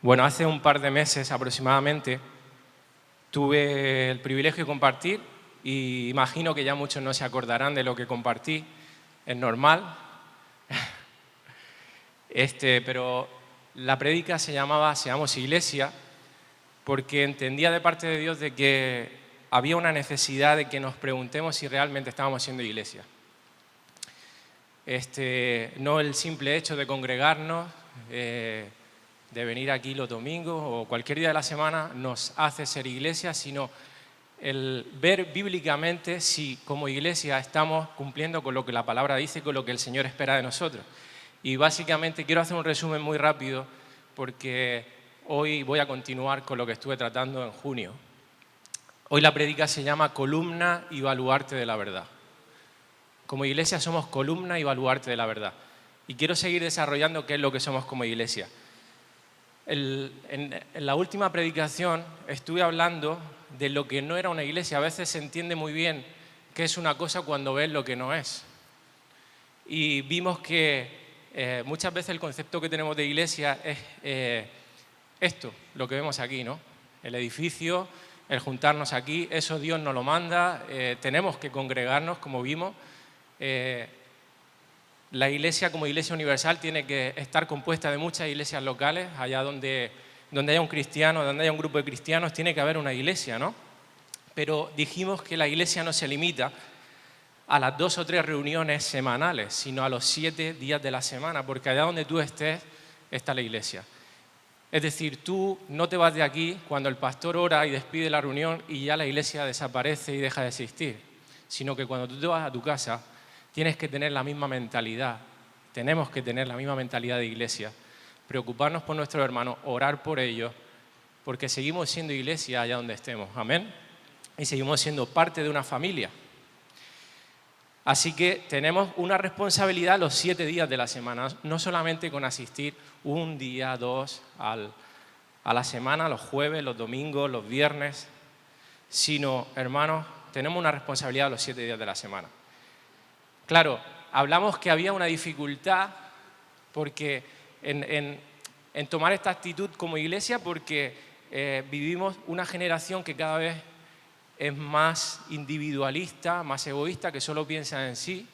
Bueno, hace un par de meses aproximadamente tuve el privilegio de compartir y imagino que ya muchos no se acordarán de lo que compartí, es normal, pero la prédica se llamaba Seamos Iglesia porque entendía de parte de Dios de que había una necesidad de que nos preguntemos si realmente estábamos siendo iglesia. No el simple hecho de congregarnos, de venir aquí los domingos o cualquier día de la semana nos hace ser iglesia, sino el ver bíblicamente si como iglesia estamos cumpliendo con lo que la palabra dice, con lo que el Señor espera de nosotros. Y básicamente quiero hacer un resumen muy rápido porque hoy voy a continuar con lo que estuve tratando en junio. Hoy la prédica se llama Columna y Baluarte de la Verdad. Como iglesia somos columna y baluarte de la verdad. Y quiero seguir desarrollando qué es lo que somos como iglesia. En la última predicación estuve hablando de lo que no era una iglesia. A veces se entiende muy bien qué es una cosa cuando ves lo que no es. Y vimos que muchas veces el concepto que tenemos de iglesia es esto, lo que vemos aquí, ¿no? El edificio, el juntarnos aquí, eso Dios nos lo manda, tenemos que congregarnos, como vimos. La iglesia como iglesia universal tiene que estar compuesta de muchas iglesias locales, allá donde haya un cristiano, donde haya un grupo de cristianos, tiene que haber una iglesia, ¿no? Pero dijimos que la iglesia no se limita a las 2 o 3 reuniones semanales, sino a los 7 días de la semana, porque allá donde tú estés está la iglesia. Es decir, tú no te vas de aquí cuando el pastor ora y despide la reunión y ya la iglesia desaparece y deja de existir, sino que cuando tú te vas a tu casa tienes que tener la misma mentalidad, tenemos que tener la misma mentalidad de iglesia, preocuparnos por nuestros hermanos, orar por ellos, porque seguimos siendo iglesia allá donde estemos, amén, y seguimos siendo parte de una familia. Así que tenemos una responsabilidad los 7 días de la semana, no solamente con asistir un día, 2 a la semana, los jueves, los domingos, los viernes, sino, hermanos, tenemos una responsabilidad los 7 días de la semana. Claro, hablamos que había una dificultad porque en tomar esta actitud como iglesia porque vivimos una generación que cada vez es más individualista, más egoísta, que solo piensa en sí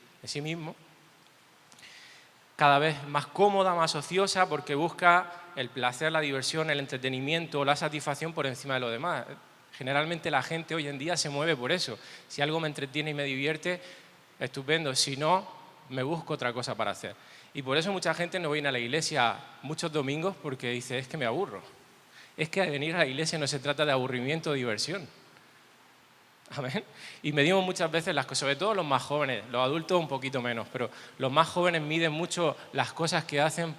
mismo, cada vez más cómoda, más ociosa, porque busca el placer, la diversión, el entretenimiento, la satisfacción por encima de lo demás. Generalmente la gente hoy en día se mueve por eso. Si algo me entretiene y me divierte, estupendo, si no, me busco otra cosa para hacer. Y por eso mucha gente no viene a la iglesia muchos domingos porque dice, es que me aburro. Es que venir a la iglesia no se trata de aburrimiento o diversión. Amén. Y medimos muchas veces las cosas, sobre todo los más jóvenes, los adultos un poquito menos, pero los más jóvenes miden mucho las cosas que hacen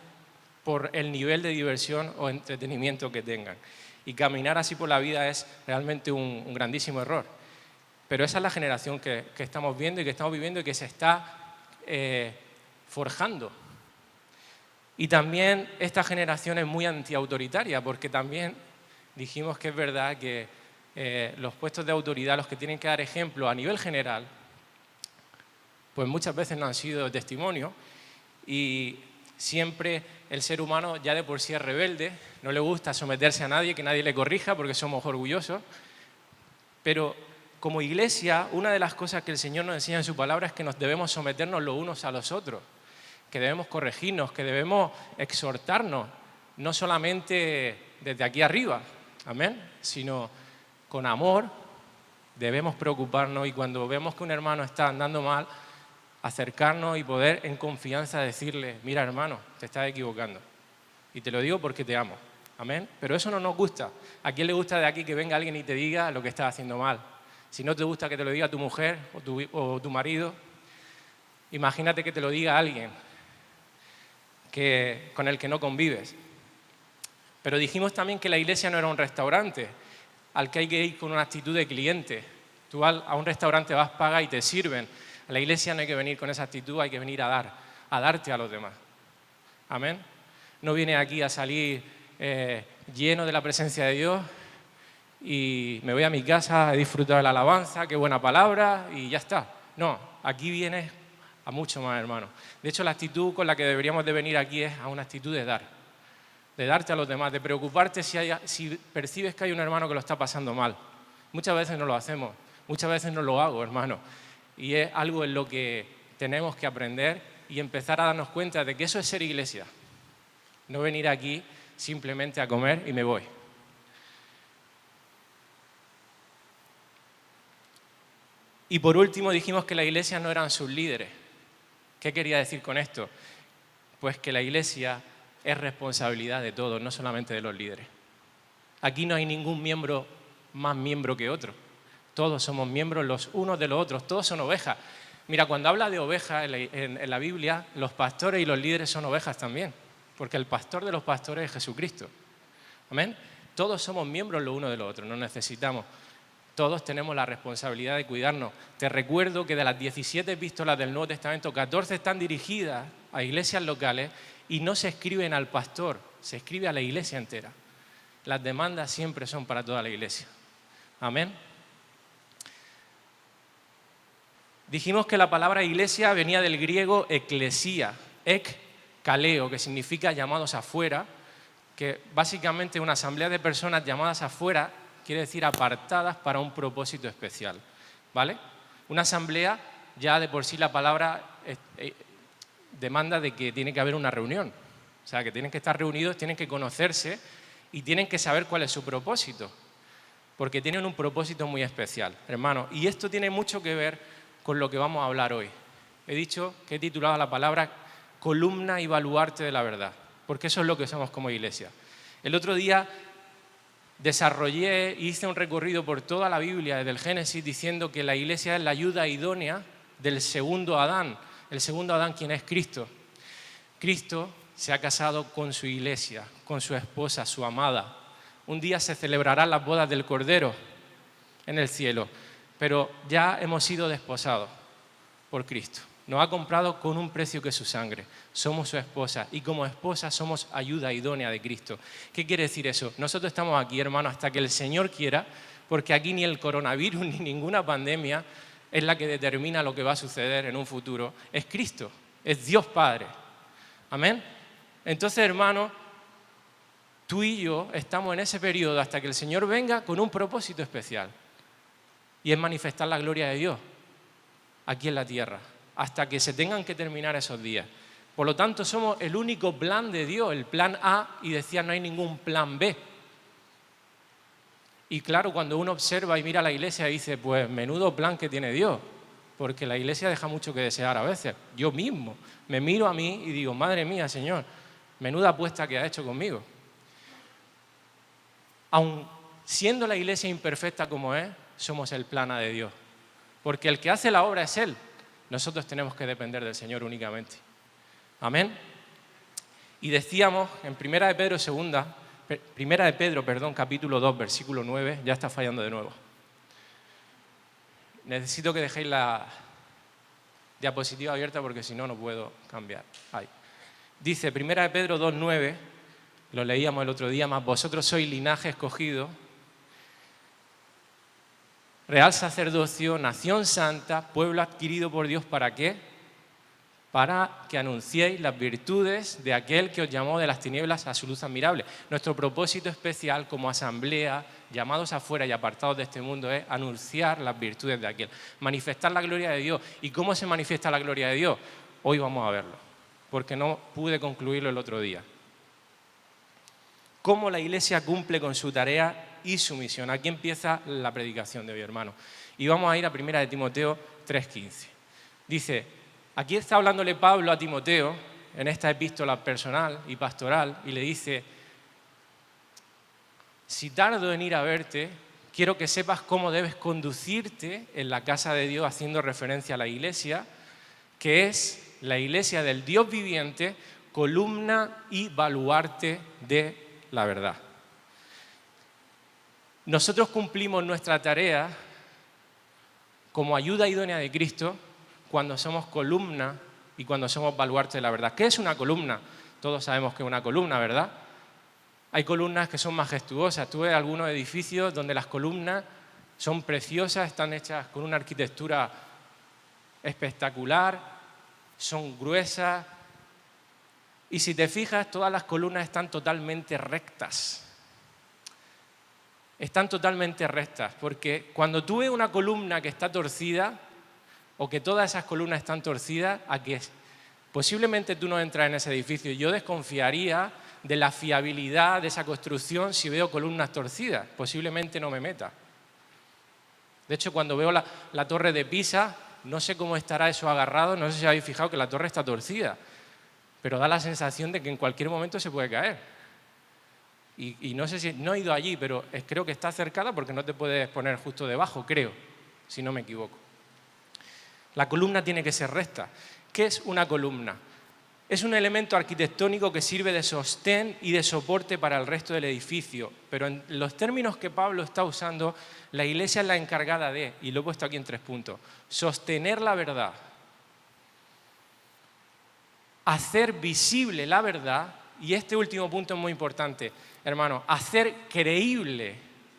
por el nivel de diversión o entretenimiento que tengan. Y caminar así por la vida es realmente un grandísimo error. Pero esa es la generación que estamos viendo y que estamos viviendo y que se está forjando. Y también esta generación es muy antiautoritaria, porque también dijimos que es verdad que los puestos de autoridad, los que tienen que dar ejemplo a nivel general, pues muchas veces no han sido testimonio y siempre el ser humano ya de por sí es rebelde, no le gusta someterse a nadie, que nadie le corrija porque somos orgullosos, pero como iglesia, una de las cosas que el Señor nos enseña en su palabra es que nos debemos someternos los unos a los otros, que debemos corregirnos, que debemos exhortarnos, no solamente desde aquí arriba, amén, sino con amor debemos preocuparnos y cuando vemos que un hermano está andando mal, acercarnos y poder en confianza decirle, mira hermano, te estás equivocando y te lo digo porque te amo, amén, pero eso no nos gusta. ¿A quién le gusta de aquí que venga alguien y te diga lo que estás haciendo mal? Si no te gusta que te lo diga tu mujer o tu marido, imagínate que te lo diga alguien con el que no convives. Pero dijimos también que la iglesia no era un restaurante al que hay que ir con una actitud de cliente. Tú a un restaurante vas, pagas y te sirven. A la iglesia no hay que venir con esa actitud, hay que venir a darte a los demás. Amén. No vienes aquí a salir lleno de la presencia de Dios y me voy a mi casa a disfrutar de la alabanza, qué buena palabra y ya está. No, aquí vienes a mucho más, hermano. De hecho, la actitud con la que deberíamos de venir aquí es a una actitud de dar. de darte a los demás, de preocuparte si percibes que hay un hermano que lo está pasando mal. Muchas veces no lo hacemos, muchas veces no lo hago, hermano. Y es algo en lo que tenemos que aprender y empezar a darnos cuenta de que eso es ser iglesia. No venir aquí simplemente a comer y me voy. Y por último dijimos que la iglesia no eran sus líderes. ¿Qué quería decir con esto? Pues que la iglesia es responsabilidad de todos, no solamente de los líderes. Aquí no hay ningún miembro más miembro que otro. Todos somos miembros los unos de los otros, todos son ovejas. Mira, cuando habla de ovejas en la Biblia, los pastores y los líderes son ovejas también, porque el pastor de los pastores es Jesucristo. ¿Amén? Todos somos miembros los unos de los otros, nos necesitamos. Todos tenemos la responsabilidad de cuidarnos. Te recuerdo que de las 17 epístolas del Nuevo Testamento, 14 están dirigidas a iglesias locales y no se escriben al pastor, se escribe a la iglesia entera. Las demandas siempre son para toda la iglesia. Amén. Dijimos que la palabra iglesia venía del griego eclesía, kaleo, que significa llamados afuera, que básicamente una asamblea de personas llamadas afuera quiere decir apartadas para un propósito especial, ¿vale? Una asamblea, ya de por sí la palabra demanda de que tiene que haber una reunión, o sea, que tienen que estar reunidos, tienen que conocerse y tienen que saber cuál es su propósito, porque tienen un propósito muy especial, hermano. Y esto tiene mucho que ver con lo que vamos a hablar hoy. He dicho que he titulado la palabra columna y baluarte de la verdad, porque eso es lo que somos como iglesia. El otro día hice un recorrido por toda la Biblia, desde el Génesis, diciendo que la iglesia es la ayuda idónea del segundo Adán. El segundo Adán, ¿quién es? Cristo. Cristo se ha casado con su iglesia, con su esposa, su amada. Un día se celebrarán las bodas del Cordero en el cielo, pero ya hemos sido desposados por Cristo. Nos ha comprado con un precio que es su sangre. Somos su esposa y como esposa somos ayuda idónea de Cristo. ¿Qué quiere decir eso? Nosotros estamos aquí, hermano, hasta que el Señor quiera, porque aquí ni el coronavirus ni ninguna pandemia es la que determina lo que va a suceder en un futuro. Es Cristo, es Dios Padre. Amén. Entonces, hermano, tú y yo estamos en ese periodo hasta que el Señor venga con un propósito especial. Y es manifestar la gloria de Dios aquí en la tierra, hasta que se tengan que terminar esos días. Por lo tanto, somos el único plan de Dios, el plan A, y decía, no hay ningún plan B. Y claro, cuando uno observa y mira a la iglesia, dice, pues menudo plan que tiene Dios, porque la iglesia deja mucho que desear a veces. Yo mismo me miro a mí y digo, madre mía, Señor, menuda apuesta que ha hecho conmigo. Aun siendo la iglesia imperfecta como es, somos el plan A de Dios, porque el que hace la obra es Él. Nosotros tenemos que depender del Señor únicamente. Amén. Y decíamos en Primera de Pedro, capítulo 2, versículo 9, ya está fallando de nuevo. Necesito que dejéis la diapositiva abierta porque si no, no puedo cambiar. Ahí. Dice, Primera de Pedro 2, 9, lo leíamos el otro día, más vosotros sois linaje escogido, real sacerdocio, nación santa, pueblo adquirido por Dios, ¿para qué? Para que anunciéis las virtudes de aquel que os llamó de las tinieblas a su luz admirable. Nuestro propósito especial como asamblea, llamados afuera y apartados de este mundo, es anunciar las virtudes de aquel, manifestar la gloria de Dios. ¿Y cómo se manifiesta la gloria de Dios? Hoy vamos a verlo, porque no pude concluirlo el otro día. ¿Cómo la iglesia cumple con su tarea y su misión? Aquí empieza la predicación de hoy, hermano. Y vamos a ir a 1 Timoteo 3:15. Dice, aquí está hablándole Pablo a Timoteo en esta epístola personal y pastoral y le dice, si tardo en ir a verte, quiero que sepas cómo debes conducirte en la casa de Dios, haciendo referencia a la iglesia, que es la iglesia del Dios viviente, columna y baluarte de la verdad. Nosotros cumplimos nuestra tarea como ayuda idónea de Cristo cuando somos columna y cuando somos baluarte de la verdad. ¿Qué es una columna? Todos sabemos que es una columna, ¿verdad? Hay columnas que son majestuosas. Tú ves algunos edificios donde las columnas son preciosas, están hechas con una arquitectura espectacular, son gruesas, Y si te fijas, todas las columnas están totalmente rectas. Están totalmente rectas, porque cuando tú ves una columna que está torcida, o que todas esas columnas están torcidas, ¿a qué es? Posiblemente tú no entras en ese edificio. Yo desconfiaría de la fiabilidad de esa construcción si veo columnas torcidas. Posiblemente no me meta. De hecho, cuando veo la torre de Pisa, no sé cómo estará eso agarrado, no sé si habéis fijado que la torre está torcida, pero da la sensación de que en cualquier momento se puede caer. Y no sé si, no he ido allí, pero creo que está cercada porque no te puedes poner justo debajo, creo, si no me equivoco. La columna tiene que ser recta. ¿Qué es una columna? Es un elemento arquitectónico que sirve de sostén y de soporte para el resto del edificio, pero en los términos que Pablo está usando, la Iglesia es la encargada de, y lo he puesto aquí en 3 puntos, sostener la verdad, hacer visible la verdad, y este último punto es muy importante, hermano, hacer creíble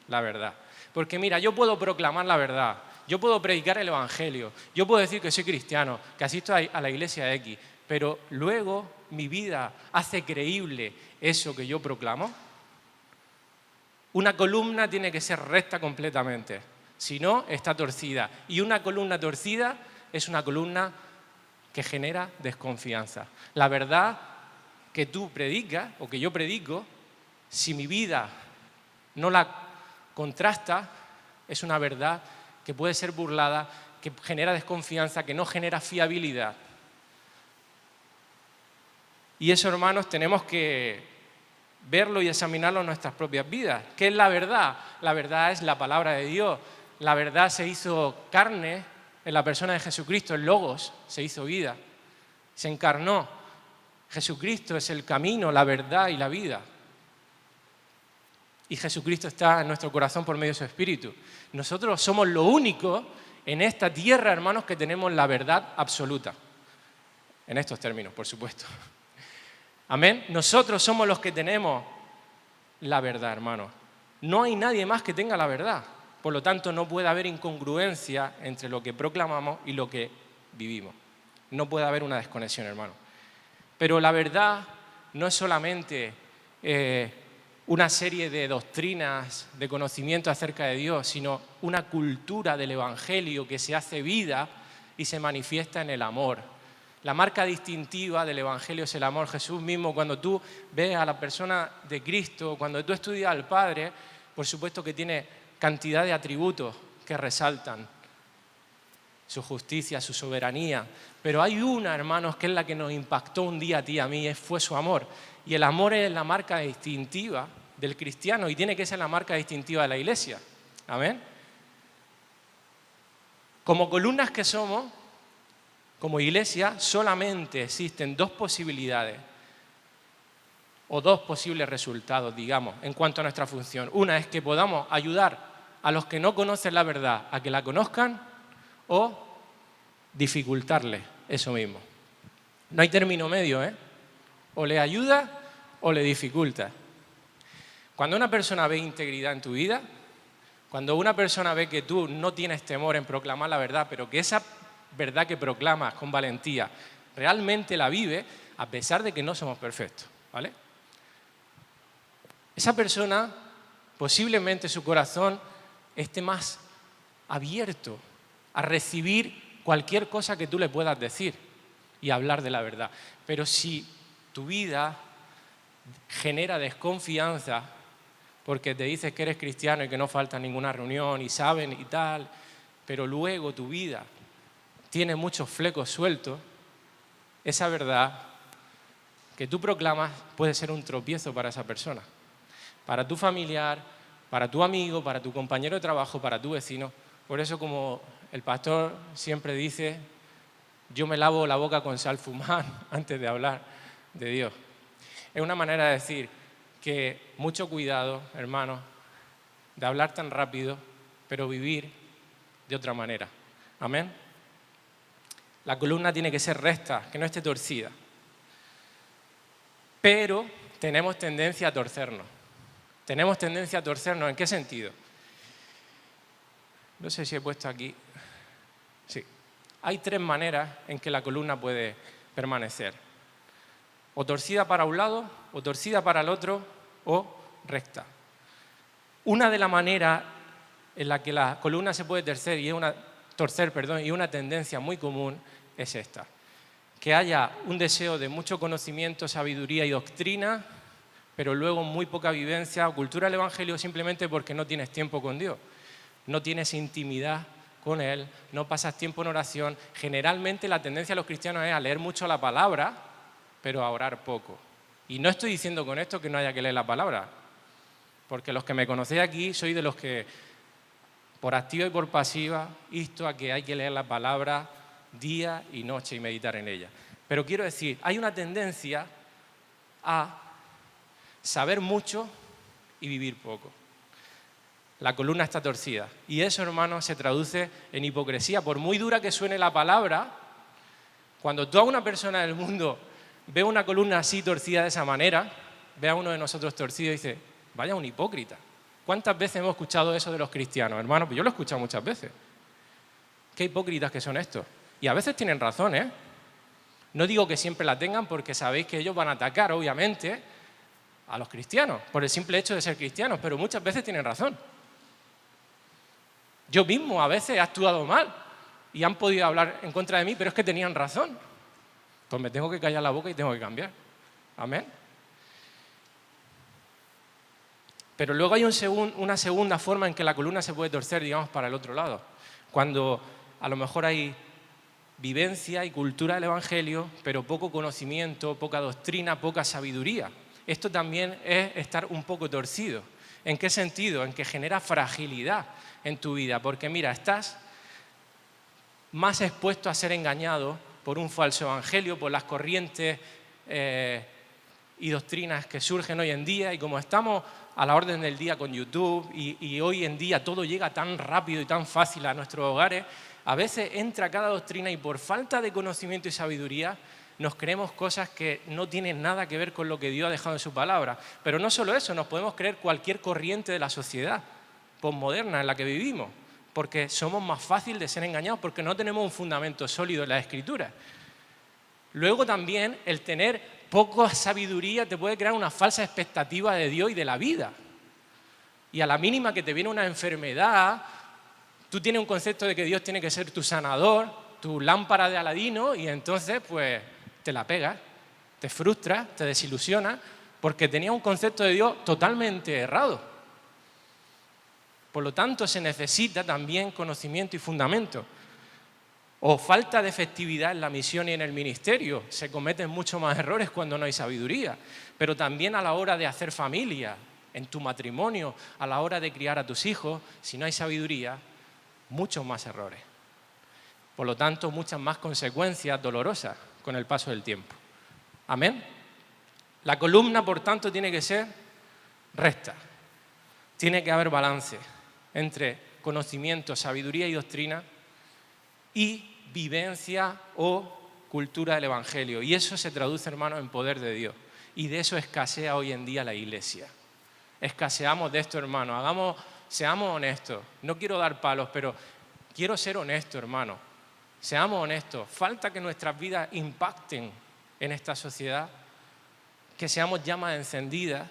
la verdad. Porque mira, yo puedo proclamar la verdad, yo puedo predicar el Evangelio, yo puedo decir que soy cristiano, que asisto a la iglesia X, pero luego mi vida hace creíble eso que yo proclamo. Una columna tiene que ser recta completamente, si no, está torcida. Y una columna torcida es una columna que genera desconfianza. La verdad que tú predicas o que yo predico, si mi vida no la contrasta, es una verdad que puede ser burlada, que genera desconfianza, que no genera fiabilidad. Y eso, hermanos, tenemos que verlo y examinarlo en nuestras propias vidas. ¿Qué es la verdad? La verdad es la palabra de Dios. La verdad se hizo carne en la persona de Jesucristo, el Logos se hizo vida, se encarnó. Jesucristo es el camino, la verdad y la vida. Y Jesucristo está en nuestro corazón por medio de su Espíritu. Nosotros somos lo único en esta tierra, hermanos, que tenemos la verdad absoluta. En estos términos, por supuesto. Amén. Nosotros somos los que tenemos la verdad, hermanos. No hay nadie más que tenga la verdad. Por lo tanto, no puede haber incongruencia entre lo que proclamamos y lo que vivimos. No puede haber una desconexión, hermano. Pero la verdad no es solamente una serie de doctrinas, de conocimiento acerca de Dios, sino una cultura del Evangelio que se hace vida y se manifiesta en el amor. La marca distintiva del Evangelio es el amor. Jesús mismo, cuando tú ves a la persona de Cristo, cuando tú estudias al Padre, por supuesto que tiene cantidad de atributos que resaltan su justicia, su soberanía. Pero hay una, hermanos, que es la que nos impactó un día a ti y a mí, fue su amor. Y el amor es la marca distintiva del cristiano y tiene que ser la marca distintiva de la Iglesia. Amén. Como columnas que somos, como Iglesia, solamente existen 2 posibilidades o 2 posibles resultados, digamos, en cuanto a nuestra función. Una es que podamos ayudar a los que no conocen la verdad a que la conozcan, o dificultarle eso mismo. No hay término medio, ¿eh? O le ayuda o le dificulta. Cuando una persona ve integridad en tu vida, cuando una persona ve que tú no tienes temor en proclamar la verdad, pero que esa verdad que proclamas con valentía realmente la vive, a pesar de que no somos perfectos, ¿vale? Esa persona, posiblemente su corazón esté más abierto a recibir cualquier cosa que tú le puedas decir y hablar de la verdad. Pero si tu vida genera desconfianza porque te dices que eres cristiano y que no falta ninguna reunión y saben y tal, pero luego tu vida tiene muchos flecos sueltos, esa verdad que tú proclamas puede ser un tropiezo para esa persona, para tu familiar, para tu amigo, para tu compañero de trabajo, para tu vecino. Por eso, como el pastor siempre dice, yo me lavo la boca con sal fumar antes de hablar de Dios. Es una manera de decir que mucho cuidado, hermanos, de hablar tan rápido, pero vivir de otra manera. Amén. La columna tiene que ser recta, que no esté torcida. Pero tenemos tendencia a torcernos. Tenemos tendencia a torcernos, ¿en qué sentido? No sé si he puesto aquí. Sí. Hay 3 maneras en que la columna puede permanecer. o torcida para un lado, o torcida para el otro, o recta. Una de las maneras en la que la columna se puede torcer, y una tendencia muy común es esta: que haya un deseo de mucho conocimiento, sabiduría y doctrina, pero luego muy poca vivencia o cultura del Evangelio, simplemente porque no tienes tiempo con Dios, no tienes intimidad con Él, no pasas tiempo en oración. Generalmente la tendencia de los cristianos es a leer mucho la palabra, pero a orar poco. Y no estoy diciendo con esto que no haya que leer la palabra, porque los que me conocéis aquí sois de los que, por activa y por pasiva, insto a que hay que leer la palabra día y noche y meditar en ella. Pero quiero decir, hay una tendencia a saber mucho y vivir poco. La columna está torcida. Y eso, hermanos, se traduce en hipocresía. Por muy dura que suene la palabra, cuando toda una persona del mundo ve una columna así torcida de esa manera, ve a uno de nosotros torcido y dice: vaya un hipócrita. ¿Cuántas veces hemos escuchado eso de los cristianos, hermanos? Pues yo lo he escuchado muchas veces. Qué hipócritas que son estos. Y a veces tienen razón, ¿eh? No digo que siempre la tengan, porque sabéis que ellos van a atacar, obviamente, a los cristianos por el simple hecho de ser cristianos, pero muchas veces tienen razón. Yo mismo a veces he actuado mal y han podido hablar en contra de mí, pero es que tenían razón. Pues me tengo que callar la boca y tengo que cambiar. Amén. Pero luego hay una segunda forma en que la columna se puede torcer, digamos, para el otro lado. Cuando a lo mejor hay vivencia y cultura del Evangelio, pero poco conocimiento, poca doctrina, poca sabiduría. Esto también es estar un poco torcido. ¿En qué sentido? En que genera fragilidad en tu vida. Porque mira, estás más expuesto a ser engañado por un falso evangelio, por las corrientes y doctrinas que surgen hoy en día. Y como estamos a la orden del día con YouTube y hoy en día todo llega tan rápido y tan fácil a nuestros hogares, a veces entra cada doctrina y por falta de conocimiento y sabiduría nos creemos cosas que no tienen nada que ver con lo que Dios ha dejado en su palabra. Pero no solo eso, nos podemos creer cualquier corriente de la sociedad posmoderna en la que vivimos, porque somos más fáciles de ser engañados, porque no tenemos un fundamento sólido en la Escritura. Luego también el tener poca sabiduría te puede crear una falsa expectativa de Dios y de la vida. Y a la mínima que te viene una enfermedad, tú tienes un concepto de que Dios tiene que ser tu sanador, tu lámpara de Aladino, y entonces pues te la pegas, te frustras, te desilusionas, porque tenías un concepto de Dios totalmente errado. Por lo tanto, se necesita también conocimiento y fundamento. O falta de efectividad en la misión y en el ministerio. Se cometen muchos más errores cuando no hay sabiduría. Pero también a la hora de hacer familia, en tu matrimonio, a la hora de criar a tus hijos, si no hay sabiduría, muchos más errores. Por lo tanto, muchas más consecuencias dolorosas con el paso del tiempo. ¿Amén? La columna, por tanto, tiene que ser recta. Tiene que haber balance entre conocimiento, sabiduría y doctrina y vivencia o cultura del Evangelio. Y eso se traduce, hermanos, en poder de Dios. Y de eso escasea hoy en día la Iglesia. Escaseamos de esto, hermanos. Seamos honestos. No quiero dar palos, pero quiero ser honesto, hermano. Seamos honestos. Falta que nuestras vidas impacten en esta sociedad, que seamos llamas encendidas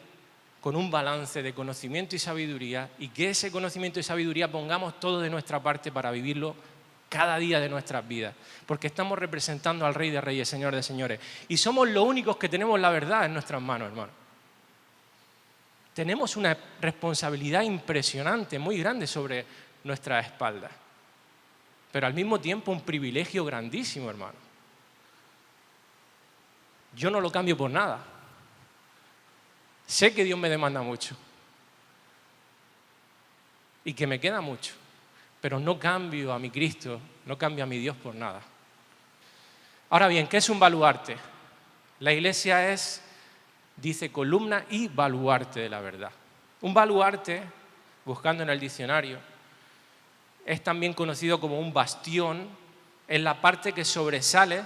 con un balance de conocimiento y sabiduría, y que ese conocimiento y sabiduría pongamos todo de nuestra parte para vivirlo cada día de nuestras vidas, porque estamos representando al Rey de Reyes, Señor de Señores, y somos los únicos que tenemos la verdad en nuestras manos, hermano. Tenemos una responsabilidad impresionante, muy grande sobre nuestras espaldas, pero al mismo tiempo un privilegio grandísimo, hermano. Yo no lo cambio por nada. Sé que Dios me demanda mucho y que me queda mucho, pero no cambio a mi Cristo, no cambio a mi Dios por nada. Ahora bien, ¿qué es un baluarte? La Iglesia es, dice, columna y baluarte de la verdad. Un baluarte, buscando en el diccionario, es también conocido como un bastión, en la parte que sobresale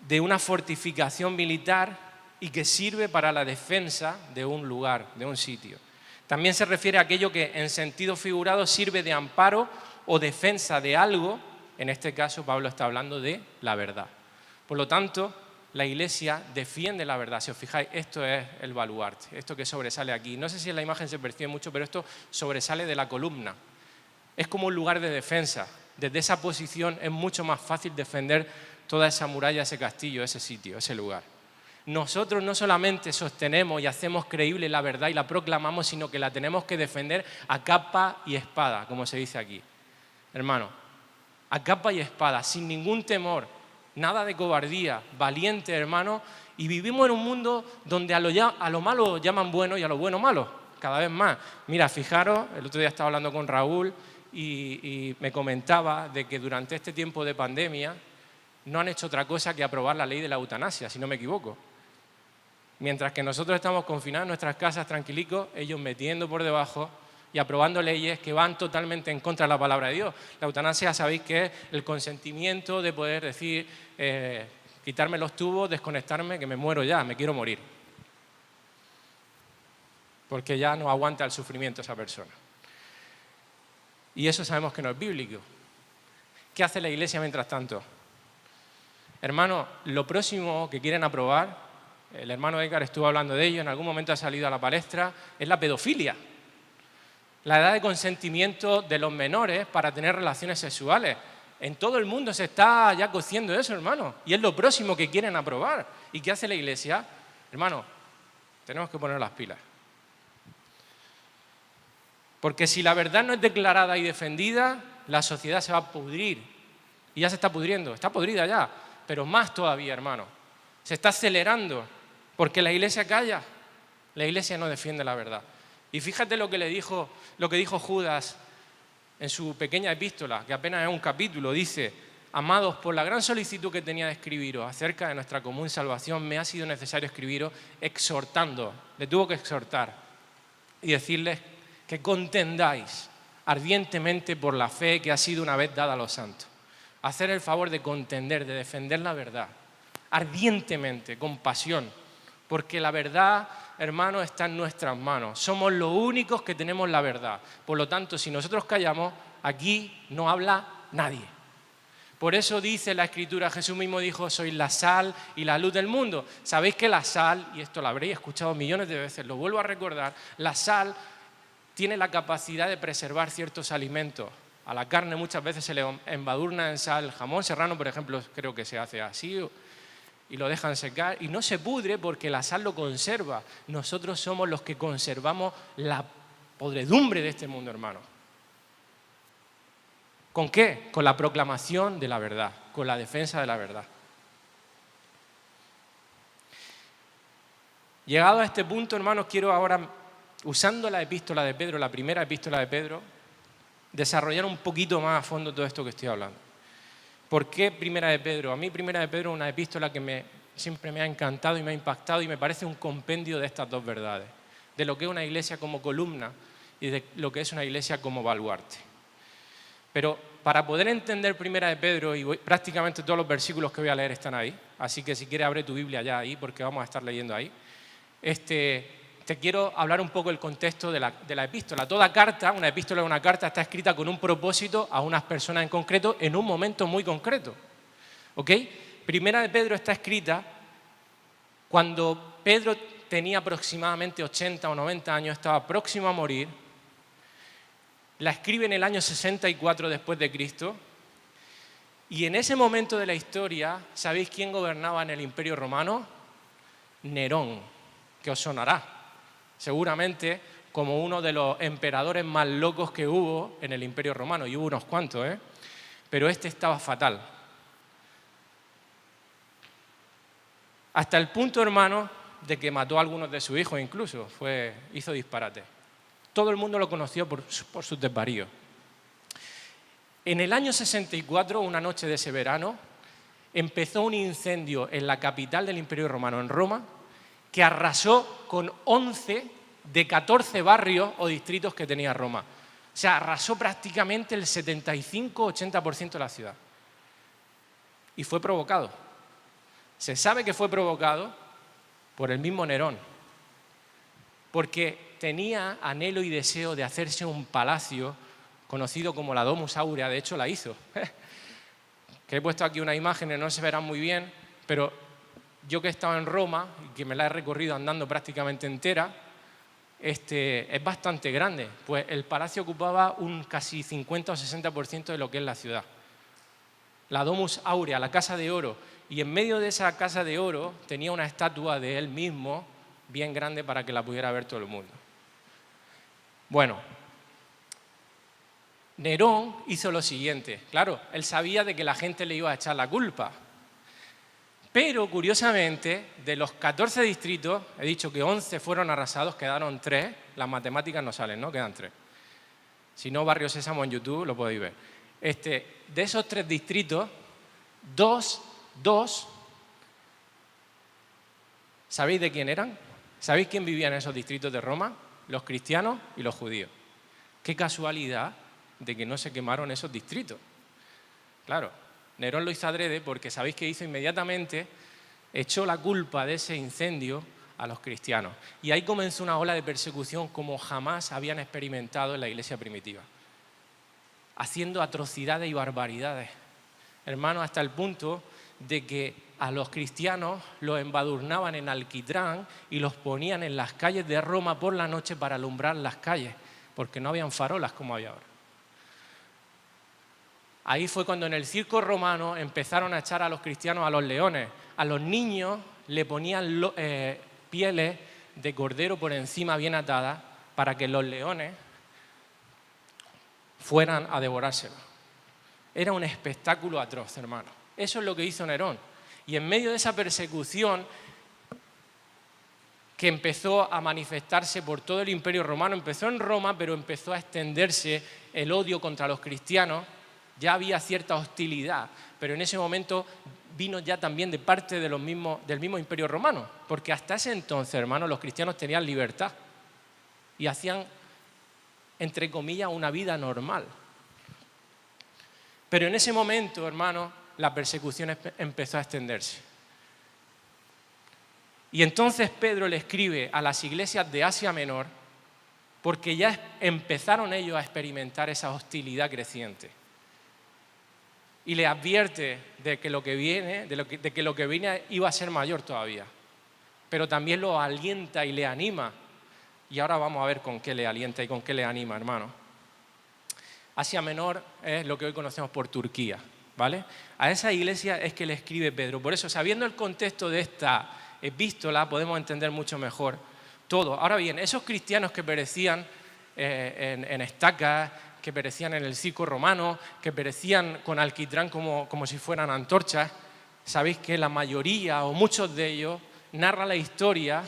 de una fortificación militar y que sirve para la defensa de un lugar, de un sitio. También se refiere a aquello que en sentido figurado sirve de amparo o defensa de algo. En este caso Pablo está hablando de la verdad. Por lo tanto, la Iglesia defiende la verdad. Si os fijáis, esto es el baluarte, esto que sobresale aquí. No sé si en la imagen se percibe mucho, pero esto sobresale de la columna. Es como un lugar de defensa. Desde esa posición es mucho más fácil defender toda esa muralla, ese castillo, ese sitio, ese lugar. Nosotros no solamente sostenemos y hacemos creíble la verdad y la proclamamos, sino que la tenemos que defender a capa y espada, como se dice aquí. Hermano, a capa y espada, sin ningún temor, nada de cobardía, valiente, hermano, y vivimos en un mundo donde a lo malo llaman bueno y a lo bueno malo, cada vez más. Mira, fijaros, el otro día estaba hablando con Raúl y me comentaba de que durante este tiempo de pandemia no han hecho otra cosa que aprobar la ley de la eutanasia, si no me equivoco. Mientras que nosotros estamos confinados en nuestras casas tranquilicos, ellos metiendo por debajo y aprobando leyes que van totalmente en contra de la palabra de Dios. La eutanasia, sabéis que es el consentimiento de poder decir, quitarme los tubos, desconectarme, que me muero ya, me quiero morir. Porque ya no aguanta el sufrimiento esa persona. Y eso sabemos que no es bíblico. ¿Qué hace la Iglesia mientras tanto? Hermano, lo próximo que quieren aprobar, el hermano Edgar estuvo hablando de ello, en algún momento ha salido a la palestra, es la pedofilia. La edad de consentimiento de los menores para tener relaciones sexuales. En todo el mundo se está ya cociendo eso, hermano. Y es lo próximo que quieren aprobar. ¿Y qué hace la Iglesia? Hermano, tenemos que poner las pilas. Porque si la verdad no es declarada y defendida, la sociedad se va a pudrir. Y ya se está pudriendo, está podrida ya. Pero más todavía, hermano. Se está acelerando. Porque la Iglesia calla. La Iglesia no defiende la verdad. Y fíjate lo que dijo Judas en su pequeña epístola, que apenas es un capítulo. Dice: amados, por la gran solicitud que tenía de escribiros acerca de nuestra común salvación, me ha sido necesario escribiros exhortando. Le tuvo que exhortar y decirles que contendáis ardientemente por la fe que ha sido una vez dada a los santos. Hacer el favor de contender, de defender la verdad, ardientemente, con pasión, porque la verdad, hermano, está en nuestras manos. Somos los únicos que tenemos la verdad. Por lo tanto, si nosotros callamos, aquí no habla nadie. Por eso dice la Escritura, Jesús mismo dijo: sois la sal y la luz del mundo. Sabéis que la sal, y esto lo habréis escuchado millones de veces, lo vuelvo a recordar, la sal tiene la capacidad de preservar ciertos alimentos. A la carne muchas veces se le embadurna en sal. El jamón serrano, por ejemplo, creo que se hace así, y lo dejan secar y no se pudre porque la sal lo conserva. Nosotros somos los que conservamos la podredumbre de este mundo, hermano. ¿Con qué? Con la proclamación de la verdad, con la defensa de la verdad. Llegado a este punto, hermanos, quiero ahora, usando la epístola de Pedro, la primera epístola de Pedro, desarrollar un poquito más a fondo todo esto que estoy hablando. ¿Por qué Primera de Pedro? A mí Primera de Pedro es una epístola que siempre me ha encantado y me ha impactado y me parece un compendio de estas dos verdades, de lo que es una iglesia como columna y de lo que es una iglesia como baluarte. Pero para poder entender Primera de Pedro, y prácticamente todos los versículos que voy a leer están ahí, así que si quieres abre tu Biblia ya ahí porque vamos a estar leyendo ahí, te quiero hablar un poco del contexto de la epístola. Toda carta, una epístola o una carta, está escrita con un propósito a unas personas en concreto en un momento muy concreto. ¿Ok? Primera de Pedro está escrita cuando Pedro tenía aproximadamente 80 o 90 años, estaba próximo a morir. La escribe en el año 64 después de Cristo. Y en ese momento de la historia, ¿sabéis quién gobernaba en el Imperio Romano? Nerón, que os sonará. Seguramente como uno de los emperadores más locos que hubo en el Imperio Romano, y hubo unos cuantos, pero este estaba fatal. Hasta el punto, hermano, de que mató a algunos de sus hijos incluso, hizo disparate. Todo el mundo lo conoció por sus desvaríos. En el año 64, una noche de ese verano, empezó un incendio en la capital del Imperio Romano, en Roma, que arrasó con 11 de 14 barrios o distritos que tenía Roma. O sea, arrasó prácticamente el 75-80% de la ciudad. Y fue provocado. Se sabe que fue provocado por el mismo Nerón, porque tenía anhelo y deseo de hacerse un palacio conocido como la Domus Aurea. De hecho, la hizo. Que he puesto aquí unas imágenes, no se verán muy bien, pero yo que he estado en Roma y que me la he recorrido andando prácticamente entera, es bastante grande. Pues el palacio ocupaba un casi 50 o 60% de lo que es la ciudad. La Domus Aurea, la Casa de Oro, y en medio de esa Casa de Oro tenía una estatua de él mismo bien grande para que la pudiera ver todo el mundo. Bueno, Nerón hizo lo siguiente. Claro, él sabía de que la gente le iba a echar la culpa. Pero, curiosamente, de los 14 distritos, he dicho que 11 fueron arrasados, quedaron 3. Las matemáticas no salen, ¿no? Quedan 3. Si no, Barrio Sésamo en YouTube lo podéis ver. De esos 3 distritos, dos, ¿sabéis de quién eran? ¿Sabéis quién vivía en esos distritos de Roma? Los cristianos y los judíos. Qué casualidad de que no se quemaron esos distritos. Claro, Nerón lo hizo adrede porque ¿sabéis qué hizo? Inmediatamente echó la culpa de ese incendio a los cristianos. Y ahí comenzó una ola de persecución como jamás habían experimentado en la iglesia primitiva. Haciendo atrocidades y barbaridades. Hermanos, hasta el punto de que a los cristianos los embadurnaban en alquitrán y los ponían en las calles de Roma por la noche para alumbrar las calles, porque no habían farolas como había ahora. Ahí fue cuando en el circo romano empezaron a echar a los cristianos a los leones. A los niños le ponían pieles de cordero por encima bien atadas para que los leones fueran a devorárselo. Era un espectáculo atroz, hermano. Eso es lo que hizo Nerón. Y en medio de esa persecución que empezó a manifestarse por todo el Imperio Romano, empezó en Roma, pero empezó a extenderse el odio contra los cristianos. Ya había cierta hostilidad, pero en ese momento vino ya también de parte del mismo Imperio Romano, porque hasta ese entonces, hermanos, los cristianos tenían libertad y hacían, entre comillas, una vida normal. Pero en ese momento, hermanos, la persecución empezó a extenderse. Y entonces Pedro le escribe a las iglesias de Asia Menor porque ya empezaron ellos a experimentar esa hostilidad creciente. Y le advierte de que lo que viene iba a ser mayor todavía. Pero también lo alienta y le anima. Y ahora vamos a ver con qué le alienta y con qué le anima, hermano. Asia Menor es lo que hoy conocemos por Turquía, ¿vale? A esa iglesia es que le escribe Pedro. Por eso, sabiendo el contexto de esta epístola, podemos entender mucho mejor todo. Ahora bien, esos cristianos que perecían en estacas, que perecían en el circo romano, que perecían con alquitrán como si fueran antorchas, sabéis que la mayoría o muchos de ellos narran la historia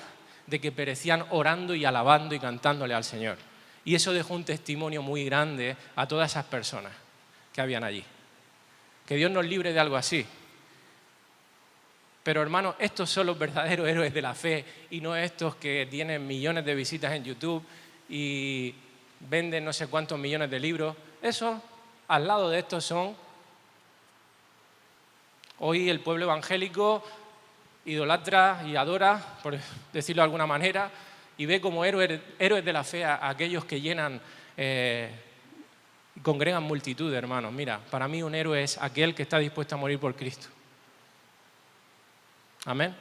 de que perecían orando y alabando y cantándole al Señor. Y eso dejó un testimonio muy grande a todas esas personas que habían allí. Que Dios nos libre de algo así. Pero hermanos, estos son los verdaderos héroes de la fe y no estos que tienen millones de visitas en YouTube y venden no sé cuántos millones de libros. Esos, al lado de estos son, hoy el pueblo evangélico idolatra y adora, por decirlo de alguna manera, y ve como héroes de la fe a aquellos que llenan, congregan multitud, hermanos. Mira, para mí un héroe es aquel que está dispuesto a morir por Cristo. Amén.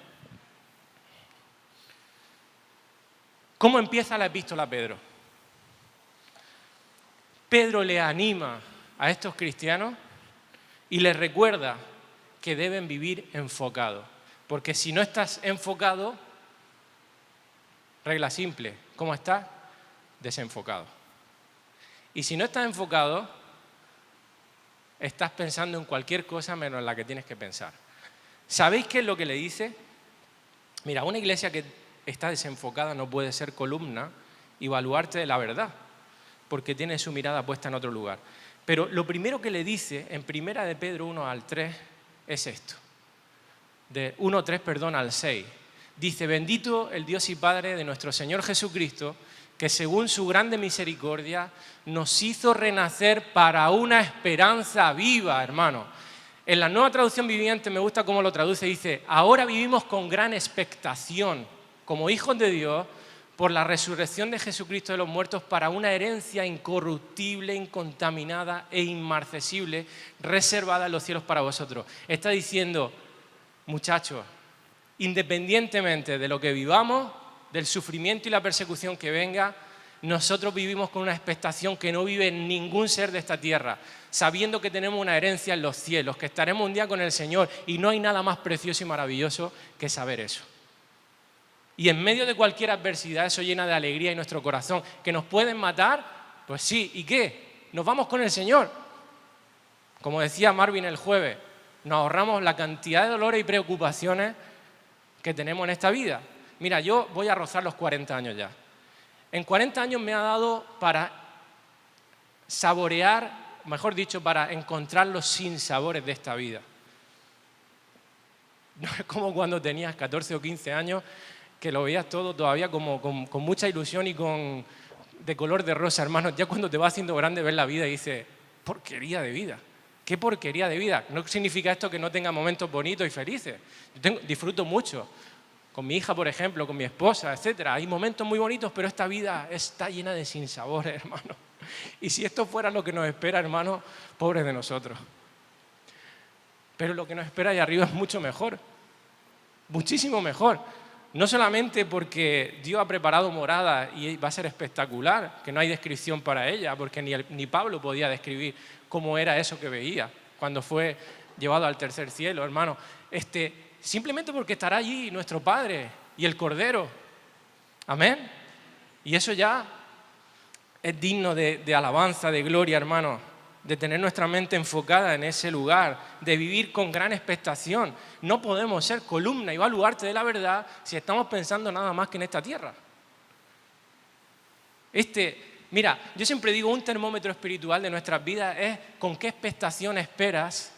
¿Cómo empieza la epístola a Pedro? Pedro le anima a estos cristianos y les recuerda que deben vivir enfocados. Porque si no estás enfocado, regla simple, ¿cómo estás? Desenfocado. Y si no estás enfocado, estás pensando en cualquier cosa menos en la que tienes que pensar. ¿Sabéis qué es lo que le dice? Mira, una iglesia que está desenfocada no puede ser columna y baluarte de la verdad, porque tiene su mirada puesta en otro lugar. Pero lo primero que le dice en 1 de Pedro 1 al 3 es esto. De 1:3, al 6. Dice, bendito el Dios y Padre de nuestro Señor Jesucristo, que según su grande misericordia nos hizo renacer para una esperanza viva, hermano. En la Nueva Traducción Viviente me gusta cómo lo traduce, dice, ahora vivimos con gran expectación, como hijos de Dios, por la resurrección de Jesucristo de los muertos para una herencia incorruptible, incontaminada e inmarcesible, reservada en los cielos para vosotros. Está diciendo, muchachos, Independientemente de lo que vivamos, del sufrimiento y la persecución que venga, nosotros vivimos con una expectación que no vive ningún ser de esta tierra, sabiendo que tenemos una herencia en los cielos, que estaremos un día con el Señor, y no hay nada más precioso y maravilloso que saber eso. Y en medio de cualquier adversidad, eso llena de alegría en nuestro corazón. ¿Que nos pueden matar? Pues sí, ¿y qué? Nos vamos con el Señor. Como decía Marvin el jueves, nos ahorramos la cantidad de dolores y preocupaciones que tenemos en esta vida. Mira, yo voy a rozar los 40 años ya. En 40 años me ha dado para saborear, mejor dicho, para encontrar los sinsabores de esta vida. No es como cuando tenías 14 o 15 años, que lo veías todo todavía como con mucha ilusión y de color de rosa, hermano. Ya cuando te vas haciendo grande ves la vida y dices, porquería de vida. ¿Qué porquería de vida? No significa esto que no tenga momentos bonitos y felices. Yo disfruto mucho. Con mi hija, por ejemplo, con mi esposa, etcétera. Hay momentos muy bonitos, pero esta vida está llena de sinsabores, hermano. Y si esto fuera lo que nos espera, hermano, pobres de nosotros. Pero lo que nos espera ahí arriba es mucho mejor. Muchísimo mejor. No solamente porque Dios ha preparado morada y va a ser espectacular, que no hay descripción para ella, porque ni Pablo podía describir cómo era eso que veía cuando fue llevado al tercer cielo, hermano. Simplemente porque estará allí nuestro Padre y el Cordero. Amén. Y eso ya es digno de alabanza, de gloria, hermano, de tener nuestra mente enfocada en ese lugar, de vivir con gran expectación. No podemos ser columna y baluarte de la verdad si estamos pensando nada más que en esta tierra. Mira, yo siempre digo, un termómetro espiritual de nuestras vidas es con qué expectación esperas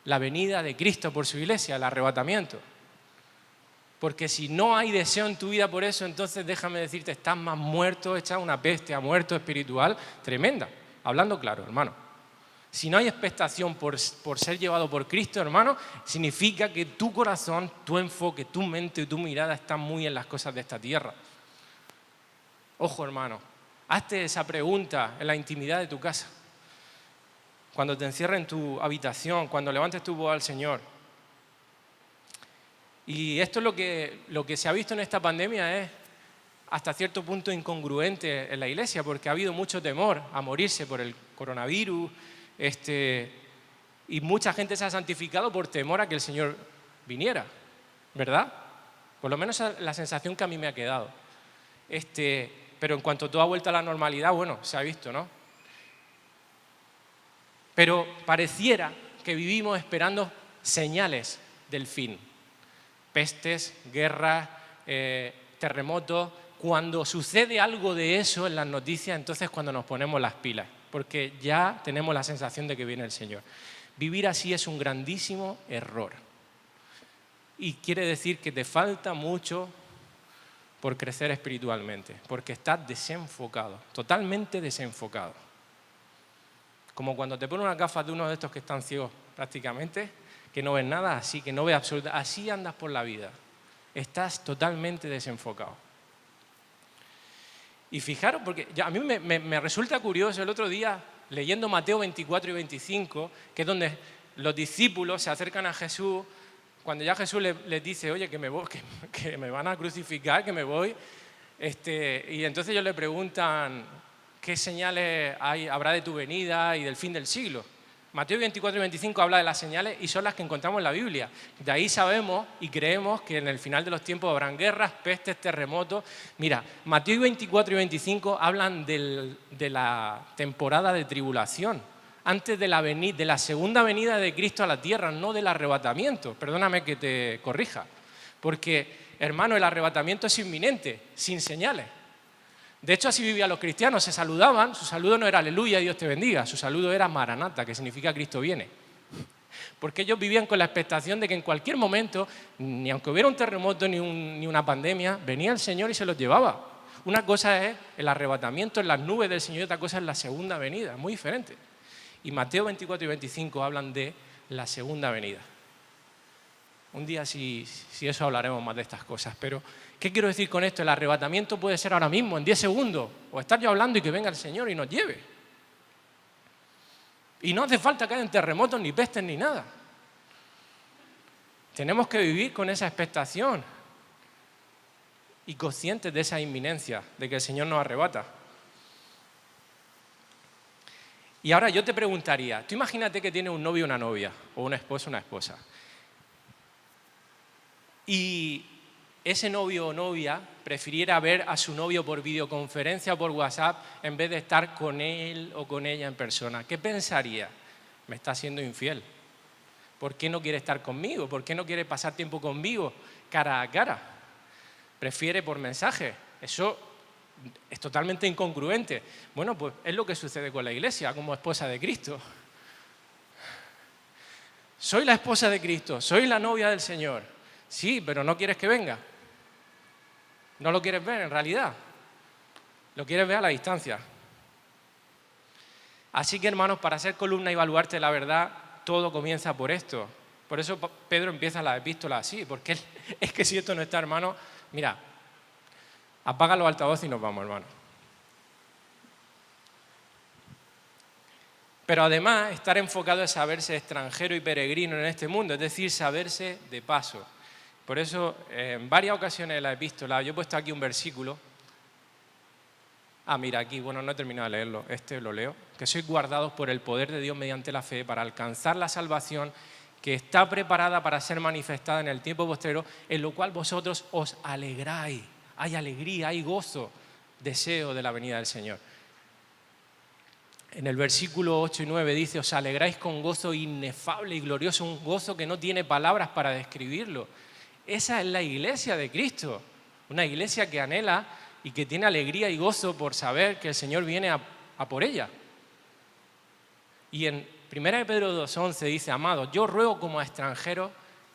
la venida de Cristo por su iglesia, el arrebatamiento. Porque si no hay deseo en tu vida por eso, entonces déjame decirte, estás más muerto, echas una peste a muerto espiritual tremenda. Hablando claro, hermano. Si no hay expectación por ser llevado por Cristo, hermano, significa que tu corazón, tu enfoque, tu mente y tu mirada están muy en las cosas de esta tierra. Ojo, hermano, hazte esa pregunta en la intimidad de tu casa. Cuando te encierres en tu habitación, cuando levantes tu voz al Señor. Y esto es lo que se ha visto en esta pandemia es hasta cierto punto incongruente en la iglesia, porque ha habido mucho temor a morirse por el coronavirus, y mucha gente se ha santificado por temor a que el Señor viniera, ¿verdad? Por lo menos esa es la sensación que a mí me ha quedado. Pero en cuanto todo ha vuelto a la normalidad, bueno, se ha visto, ¿no? Pero pareciera que vivimos esperando señales del fin. Pestes, guerras, terremotos. Cuando sucede algo de eso en las noticias, entonces cuando nos ponemos las pilas, porque ya tenemos la sensación de que viene el Señor. Vivir así es un grandísimo error. Y quiere decir que te falta mucho por crecer espiritualmente, porque estás desenfocado, totalmente desenfocado. Como cuando te ponen unas gafas de uno de estos que están ciegos prácticamente, que no ves nada, así que no ves absolutamente, así andas por la vida. Estás totalmente desenfocado. Y fijaros, porque a mí me resulta curioso el otro día, leyendo Mateo 24 y 25, que es donde los discípulos se acercan a Jesús, cuando ya Jesús les dice, oye, que me voy, que me van a crucificar, que me voy, y entonces ellos le preguntan, ¿qué señales habrá de tu venida y del fin del siglo? Mateo 24 y 25 habla de las señales y son las que encontramos en la Biblia. De ahí sabemos y creemos que en el final de los tiempos habrán guerras, pestes, terremotos. Mira, Mateo 24 y 25 hablan de la temporada de tribulación, antes de la segunda venida de Cristo a la tierra, no del arrebatamiento. Perdóname que te corrija, porque, hermano, el arrebatamiento es inminente, sin señales. De hecho, así vivían los cristianos, se saludaban, su saludo no era aleluya, Dios te bendiga, su saludo era maranata, que significa Cristo viene. Porque ellos vivían con la expectación de que en cualquier momento, ni aunque hubiera un terremoto ni una pandemia, venía el Señor y se los llevaba. Una cosa es el arrebatamiento en las nubes del Señor y otra cosa es la segunda venida, muy diferente. Y Mateo 24 y 25 hablan de la segunda venida. Un día, si eso, hablaremos más de estas cosas, pero ¿qué quiero decir con esto? El arrebatamiento puede ser ahora mismo, en 10 segundos, o estar yo hablando y que venga el Señor y nos lleve. Y no hace falta que haya terremotos, ni pestes, ni nada. Tenemos que vivir con esa expectación y conscientes de esa inminencia, de que el Señor nos arrebata. Y ahora yo te preguntaría, tú imagínate que tienes un novio o una novia, o un esposo o una esposa, y ese novio o novia prefiriera ver a su novio por videoconferencia o por WhatsApp en vez de estar con él o con ella en persona. ¿Qué pensaría? Me está siendo infiel. ¿Por qué no quiere estar conmigo? ¿Por qué no quiere pasar tiempo conmigo cara a cara? Prefiere por mensaje. Eso es totalmente incongruente. Bueno, pues es lo que sucede con la Iglesia como esposa de Cristo. Soy la esposa de Cristo, soy la novia del Señor. Sí, pero no quieres que venga. No lo quieres ver en realidad. Lo quieres ver a la distancia. Así que, hermanos, para ser columna y baluarte de la verdad, todo comienza por esto. Por eso Pedro empieza la epístola así, porque es que si esto no está, hermano, mira, apaga los altavoces y nos vamos, hermano. Pero además, estar enfocado es saberse extranjero y peregrino en este mundo, es decir, saberse de paso. Por eso, en varias ocasiones de la epístola, yo he puesto aquí un versículo. Mira, aquí, bueno, no he terminado de leerlo, lo leo. Que sois guardados por el poder de Dios mediante la fe para alcanzar la salvación que está preparada para ser manifestada en el tiempo posterior, en lo cual vosotros os alegráis. Hay alegría, hay gozo, deseo de la venida del Señor. En el versículo 8 y 9 dice, os alegráis con gozo inefable y glorioso, un gozo que no tiene palabras para describirlo. Esa es la iglesia de Cristo, una iglesia que anhela y que tiene alegría y gozo por saber que el Señor viene a por ella. Y en 1 Pedro 2:11 dice, amados, yo ruego como a extranjeros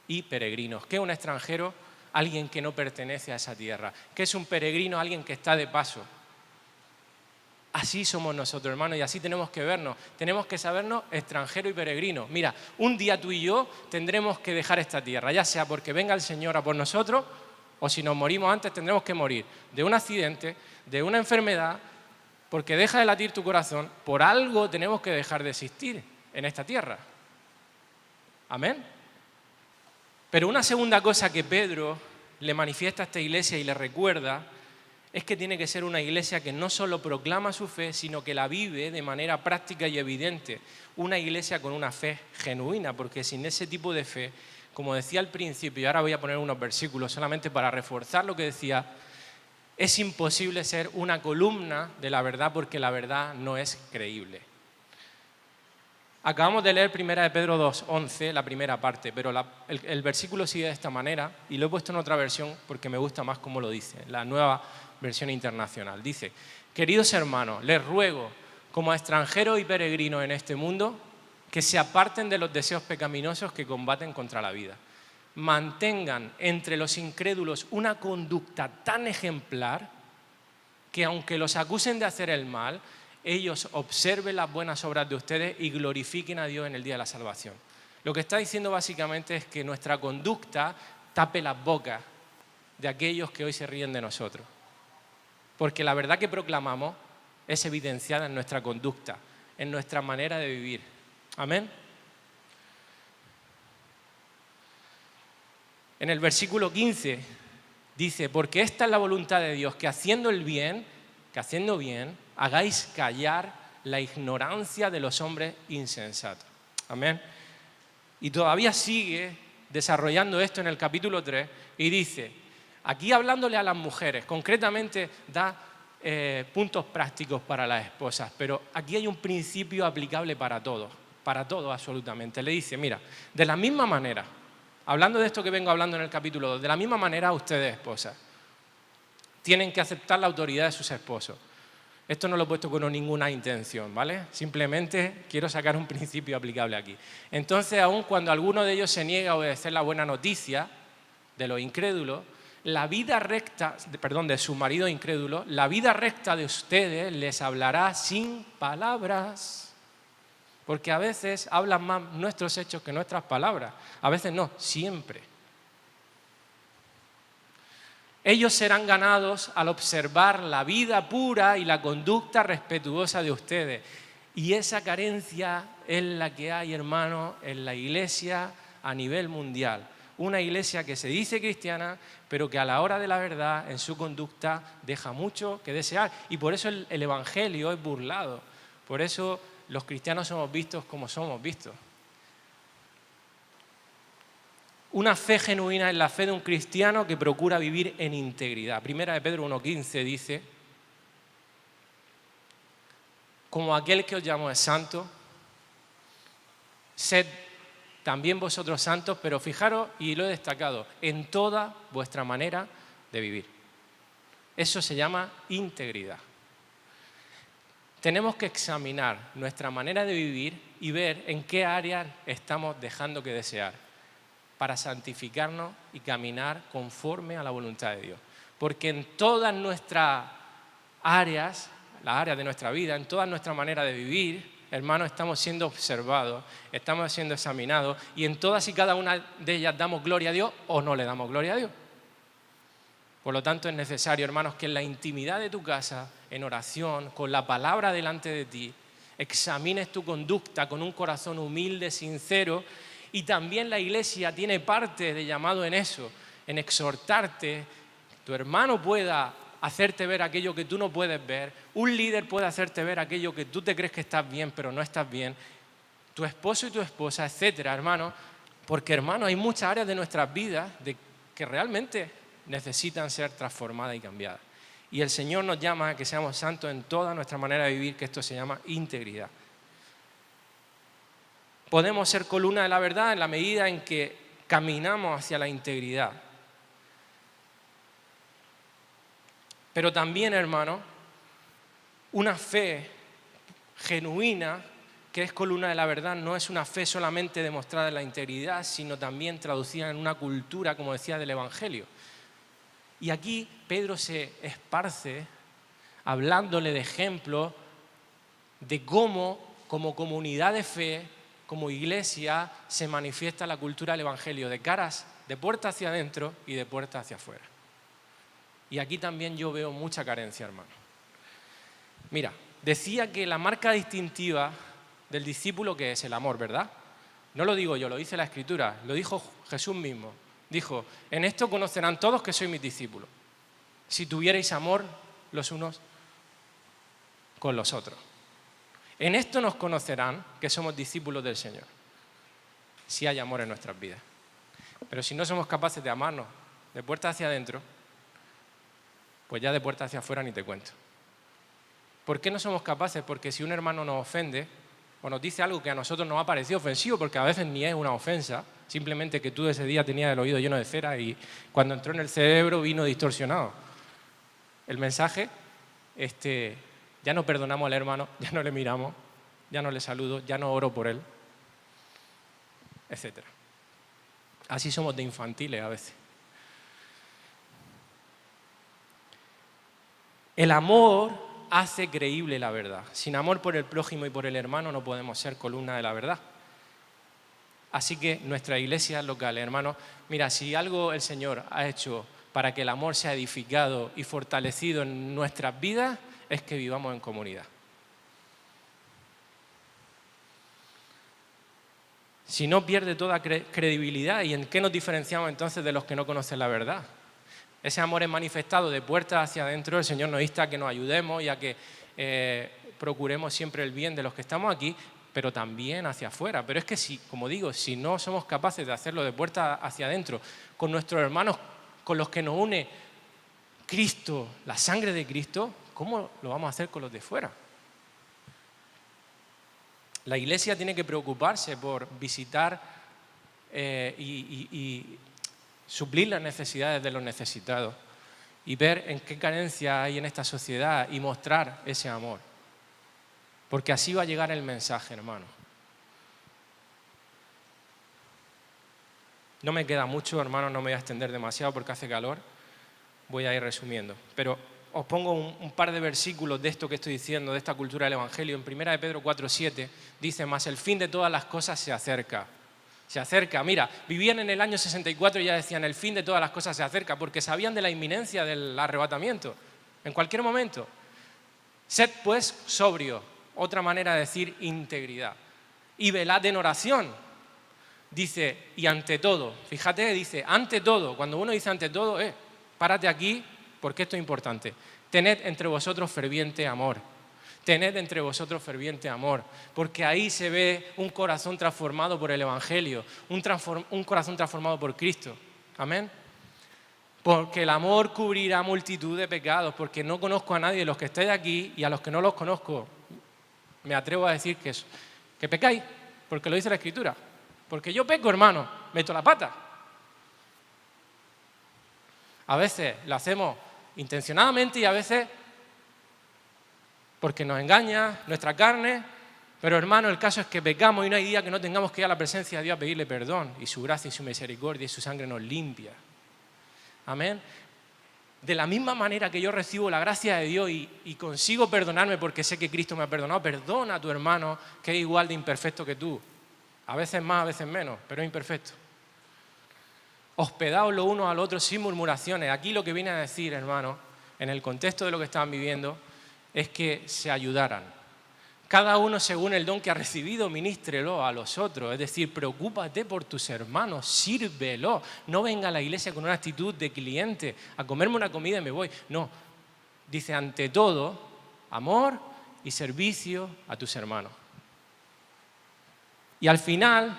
y peregrinos. ¿Qué es un extranjero? Alguien que no pertenece a esa tierra. ¿Qué es un peregrino? Alguien que está de paso. Así somos nosotros, hermanos, y así tenemos que vernos. Tenemos que sabernos extranjero y peregrino. Mira, un día tú y yo tendremos que dejar esta tierra, ya sea porque venga el Señor a por nosotros, o si nos morimos antes tendremos que morir de un accidente, de una enfermedad, porque deja de latir tu corazón. Por algo tenemos que dejar de existir en esta tierra. Amén. Pero una segunda cosa que Pedro le manifiesta a esta iglesia y le recuerda es que tiene que ser una iglesia que no solo proclama su fe, sino que la vive de manera práctica y evidente. Una iglesia con una fe genuina, porque sin ese tipo de fe, como decía al principio, y ahora voy a poner unos versículos solamente para reforzar lo que decía, es imposible ser una columna de la verdad porque la verdad no es creíble. Acabamos de leer 1 Pedro 2:11, la primera parte, pero el versículo sigue de esta manera y lo he puesto en otra versión porque me gusta más cómo lo dice, la nueva versión internacional. Dice, queridos hermanos, les ruego, como a extranjeros y peregrinos en este mundo, que se aparten de los deseos pecaminosos que combaten contra la vida. Mantengan entre los incrédulos una conducta tan ejemplar que aunque los acusen de hacer el mal, ellos observen las buenas obras de ustedes y glorifiquen a Dios en el día de la salvación. Lo que está diciendo básicamente es que nuestra conducta tape las bocas de aquellos que hoy se ríen de nosotros. Porque la verdad que proclamamos es evidenciada en nuestra conducta, en nuestra manera de vivir. Amén. En el versículo 15 dice, porque esta es la voluntad de Dios, que haciendo bien, hagáis callar la ignorancia de los hombres insensatos. Amén. Y todavía sigue desarrollando esto en el capítulo 3 y dice, aquí hablándole a las mujeres, concretamente da puntos prácticos para las esposas, pero aquí hay un principio aplicable para todos absolutamente. Le dice, mira, de la misma manera, hablando de esto que vengo hablando en el capítulo 2, de la misma manera ustedes, esposas, tienen que aceptar la autoridad de sus esposos. Esto no lo he puesto con ninguna intención, ¿vale? Simplemente quiero sacar un principio aplicable aquí. Entonces, aun cuando alguno de ellos se niega a obedecer la buena noticia de los incrédulos, la vida recta, de su marido incrédulo, la vida recta de ustedes les hablará sin palabras. Porque a veces hablan más nuestros hechos que nuestras palabras. A veces no, siempre. Ellos serán ganados al observar la vida pura y la conducta respetuosa de ustedes. Y esa carencia es la que hay, hermano, en la iglesia a nivel mundial. una iglesia que se dice cristiana, pero que a la hora de la verdad, en su conducta, deja mucho que desear. Y por eso el Evangelio es burlado. Por eso los cristianos somos vistos como somos vistos. Una fe genuina es la fe de un cristiano que procura vivir en integridad. Primera de Pedro 1,15 dice: como aquel que os llamó es santo, sed también vosotros santos, pero fijaros, y lo he destacado, en toda vuestra manera de vivir. Eso se llama integridad. Tenemos que examinar nuestra manera de vivir y ver en qué áreas estamos dejando que desear para santificarnos y caminar conforme a la voluntad de Dios. Porque en todas nuestras áreas, las áreas de nuestra vida, en toda nuestra manera de vivir, hermanos, estamos siendo observados, estamos siendo examinados y en todas y cada una de ellas damos gloria a Dios o no le damos gloria a Dios. Por lo tanto, es necesario, hermanos, que en la intimidad de tu casa, en oración, con la palabra delante de ti, examines tu conducta con un corazón humilde, sincero, y también la Iglesia tiene parte de llamado en eso, en exhortarte, que tu hermano pueda hacerte ver aquello que tú no puedes ver, un líder puede hacerte ver aquello que tú te crees que estás bien, pero no estás bien, tu esposo y tu esposa, etcétera, hermano, porque, hermano, hay muchas áreas de nuestras vidas que realmente necesitan ser transformadas y cambiadas. Y el Señor nos llama a que seamos santos en toda nuestra manera de vivir, que esto se llama integridad. Podemos ser columna de la verdad en la medida en que caminamos hacia la integridad. Pero también, hermano, una fe genuina que es columna de la verdad no es una fe solamente demostrada en la integridad, sino también traducida en una cultura, como decía, del Evangelio. Y aquí Pedro se esparce hablándole de ejemplos de cómo, como comunidad de fe, como iglesia, se manifiesta la cultura del Evangelio de caras, de puerta hacia adentro y de puerta hacia afuera. Y aquí también yo veo mucha carencia, hermano. Mira, decía que la marca distintiva del discípulo que es el amor, ¿verdad? No lo digo yo, lo dice la Escritura, lo dijo Jesús mismo. Dijo: en esto conocerán todos que sois mis discípulos, si tuvierais amor los unos con los otros. En esto nos conocerán que somos discípulos del Señor, si hay amor en nuestras vidas. Pero si no somos capaces de amarnos de puerta hacia adentro, pues ya de puerta hacia afuera ni te cuento. ¿Por qué no somos capaces? Porque si un hermano nos ofende o nos dice algo que a nosotros nos ha parecido ofensivo, porque a veces ni es una ofensa, simplemente que tú ese día tenías el oído lleno de cera y cuando entró en el cerebro vino distorsionado el mensaje, ya no perdonamos al hermano, ya no le miramos, ya no le saludo, ya no oro por él, etc. Así somos de infantiles a veces. El amor hace creíble la verdad. Sin amor por el prójimo y por el hermano no podemos ser columna de la verdad. Así que nuestra iglesia local, hermanos, mira, si algo el Señor ha hecho para que el amor sea edificado y fortalecido en nuestras vidas, es que vivamos en comunidad. Si no, pierde toda credibilidad. ¿Y en qué nos diferenciamos entonces de los que no conocen la verdad? Ese amor es manifestado de puertas hacia adentro. El Señor nos insta a que nos ayudemos y a que procuremos siempre el bien de los que estamos aquí, pero también hacia afuera. Pero es que, como digo, si no somos capaces de hacerlo de puertas hacia adentro, con nuestros hermanos, con los que nos une Cristo, la sangre de Cristo, ¿cómo lo vamos a hacer con los de fuera? La iglesia tiene que preocuparse por visitar y suplir las necesidades de los necesitados y ver en qué carencia hay en esta sociedad y mostrar ese amor. Porque así va a llegar el mensaje, hermano. No me queda mucho, hermano, no me voy a extender demasiado porque hace calor. Voy a ir resumiendo. Pero os pongo un par de versículos de esto que estoy diciendo, de esta cultura del Evangelio. En 1 de Pedro 4,7 dice: mas el fin de todas las cosas se acerca. Se acerca. Mira, vivían en el año 64 y ya decían: el fin de todas las cosas se acerca, porque sabían de la inminencia del arrebatamiento. En cualquier momento. Sed pues sobrio. Otra manera de decir integridad. Y velad en oración. Dice, y ante todo, fíjate, dice, ante todo, cuando uno dice ante todo, párate aquí porque esto es importante. Tened entre vosotros ferviente amor. Tened entre vosotros ferviente amor, porque ahí se ve un corazón transformado por el Evangelio, un corazón transformado por Cristo. Amén. Porque el amor cubrirá multitud de pecados, porque no conozco a nadie de los que estáis aquí y a los que no los conozco, me atrevo a decir que pecáis, porque lo dice la Escritura. Porque yo peco, hermano, meto la pata. A veces lo hacemos intencionadamente y a veces porque nos engaña nuestra carne, pero hermano, el caso es que pecamos y no hay día que no tengamos que ir a la presencia de Dios a pedirle perdón, y su gracia y su misericordia y su sangre nos limpia. Amén. De la misma manera que yo recibo la gracia de Dios y consigo perdonarme porque sé que Cristo me ha perdonado, perdona a tu hermano que es igual de imperfecto que tú. A veces más, a veces menos, pero es imperfecto. Hospedaos los unos al otro sin murmuraciones. Aquí lo que viene a decir, hermano, en el contexto de lo que estaban viviendo, es que se ayudaran. Cada uno según el don que ha recibido, ministrelo a los otros. Es decir, preocúpate por tus hermanos, sírvelo. No venga a la iglesia con una actitud de cliente, a comerme una comida y me voy. No, dice ante todo, amor y servicio a tus hermanos. Y al final,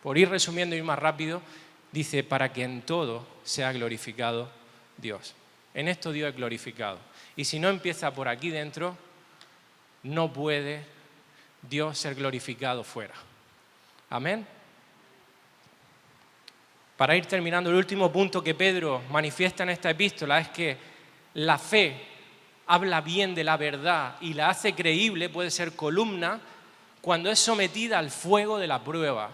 por ir resumiendo y ir más rápido, dice, para que en todo sea glorificado Dios. En esto Dios es glorificado. Y si no empieza por aquí dentro, no puede Dios ser glorificado fuera. Amén. Para ir terminando, el último punto que Pedro manifiesta en esta epístola es que la fe habla bien de la verdad y la hace creíble, puede ser columna, cuando es sometida al fuego de la prueba.